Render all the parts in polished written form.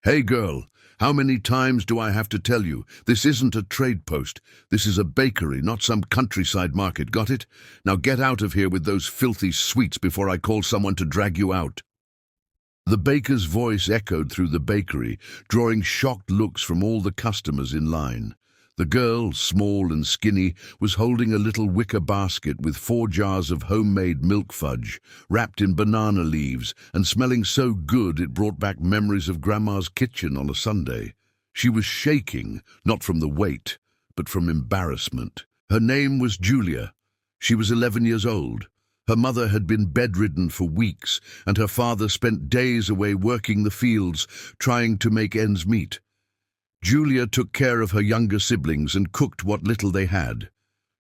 Hey girl, how many times do I have to tell you? This isn't a trade post. This is a bakery, not some countryside market, got it? Now get out of here with those filthy sweets before I call someone to drag you out. The baker's voice echoed through the bakery, drawing shocked looks from all the customers in line. The girl, small and skinny, was holding a little wicker basket with 4 jars of homemade milk fudge, wrapped in banana leaves and smelling so good it brought back memories of Grandma's kitchen on a Sunday. She was shaking, not from the weight, but from embarrassment. Her name was Julia. She was 11 years old. Her mother had been bedridden for weeks, and her father spent days away working the fields, trying to make ends meet. Julia took care of her younger siblings and cooked what little they had.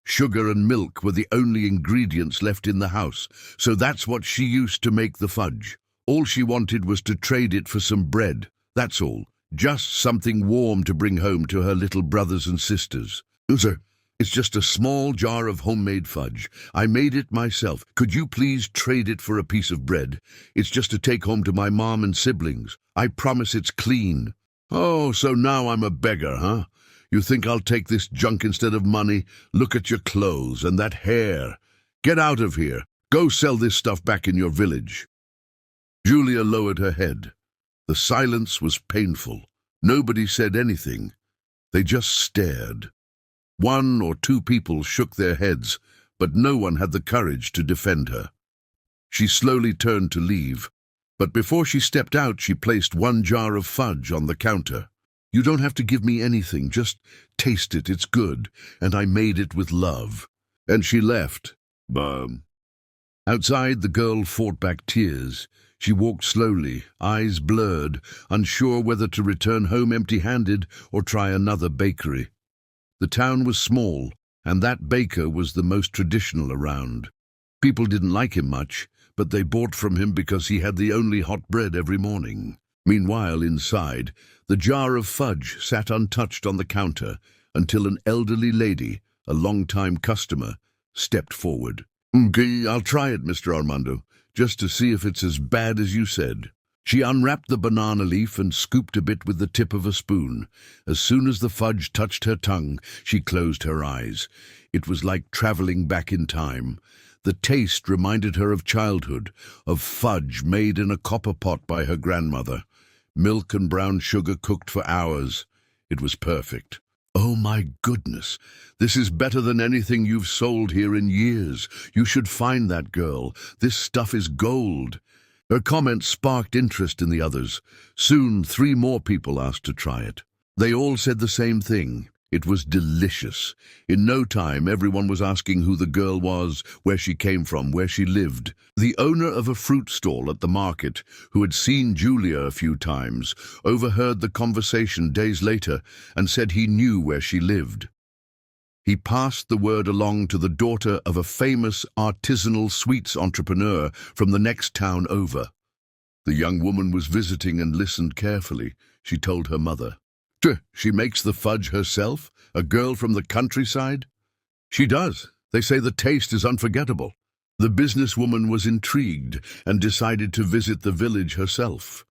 Sugar and milk were the only ingredients left in the house, so that's what she used to make the fudge. All she wanted was to trade it for some bread, that's all. Just something warm to bring home to her little brothers and sisters. Sir, it's just a small jar of homemade fudge. I made it myself. Could you please trade it for a piece of bread? It's just to take home to my mom and siblings. I promise it's clean. Oh, so now I'm a beggar, huh? You think I'll take this junk instead of money? Look at your clothes and that hair. Get out of here. Go sell this stuff back in your village. Julia lowered her head. The silence was painful. Nobody said anything. They just stared. 1 or 2 people shook their heads, but no one had the courage to defend her. She slowly turned to leave. But before she stepped out, she placed 1 jar of fudge on the counter. You don't have to give me anything, just taste it, it's good, and I made it with love. And she left. Outside, the girl fought back tears. She walked slowly, eyes blurred, unsure whether to return home empty-handed or try another bakery. The town was small, and that baker was the most traditional around. People didn't like him much, but they bought from him because he had the only hot bread every morning. Meanwhile, inside, the jar of fudge sat untouched on the counter until an elderly lady, a long-time customer, stepped forward. Okay, I'll try it, Mr. Armando, just to see if it's as bad as you said. She unwrapped the banana leaf and scooped a bit with the tip of a spoon. As soon as the fudge touched her tongue, she closed her eyes. It was like traveling back in time. The taste reminded her of childhood, of fudge made in a copper pot by her grandmother. Milk and brown sugar cooked for hours. It was perfect. Oh my goodness, this is better than anything you've sold here in years. You should find that girl. This stuff is gold. Her comments sparked interest in the others. Soon 3 more people asked to try it. They all said the same thing. It was delicious. In no time, everyone was asking who the girl was, where she came from, where she lived. The owner of a fruit stall at the market, who had seen Julia a few times, overheard the conversation days later and said he knew where she lived. He passed the word along to the daughter of a famous artisanal sweets entrepreneur from the next town over. The young woman was visiting and listened carefully. She told her mother. She makes the fudge herself? A girl from the countryside? She does. They say the taste is unforgettable. The businesswoman was intrigued and decided to visit the village herself.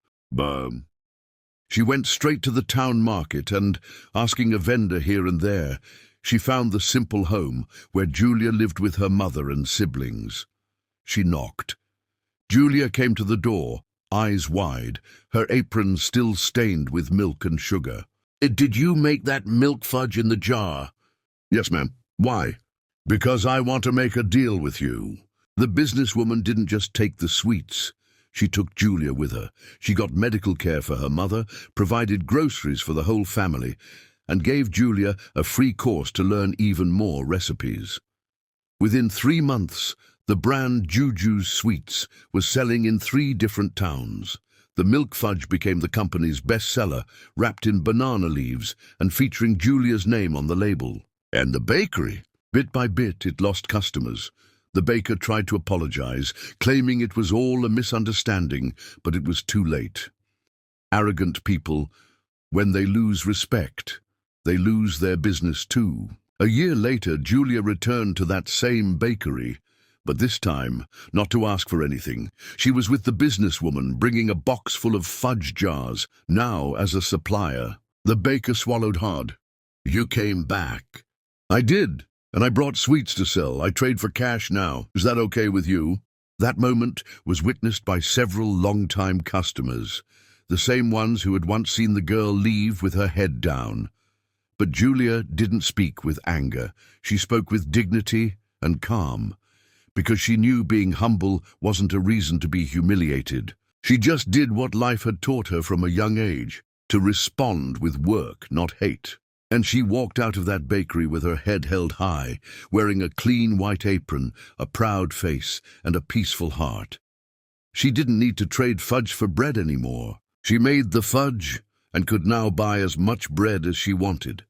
She went straight to the town market and, asking a vendor here and there, she found the simple home where Julia lived with her mother and siblings. She knocked. Julia came to the door, eyes wide, her apron still stained with milk and sugar. Did you make that milk fudge in the jar? Yes, ma'am. Why? Because I want to make a deal with you. The businesswoman didn't just take the sweets. She took Julia with her. She got medical care for her mother, provided groceries for the whole family, and gave Julia a free course to learn even more recipes. Within 3 months, the brand Juju's Sweets was selling in 3 different towns. The milk fudge became the company's bestseller, wrapped in banana leaves and featuring Julia's name on the label. And the bakery? Bit by bit, it lost customers. The baker tried to apologize, claiming it was all a misunderstanding, but it was too late. Arrogant people, when they lose respect, they lose their business too. A year later, Julia returned to that same bakery, But this time, not to ask for anything, she was with the businesswoman bringing a box full of fudge jars, now as a supplier. The baker swallowed hard. "You came back." "I did, and I brought sweets to sell. I trade for cash now. Is that okay with you?" That moment was witnessed by several long-time customers, the same ones who had once seen the girl leave with her head down. But Julia didn't speak with anger. She spoke with dignity and calm, because she knew being humble wasn't a reason to be humiliated. She just did what life had taught her from a young age, to respond with work, not hate. And she walked out of that bakery with her head held high, wearing a clean white apron, a proud face, and a peaceful heart. She didn't need to trade fudge for bread anymore. She made the fudge and could now buy as much bread as she wanted.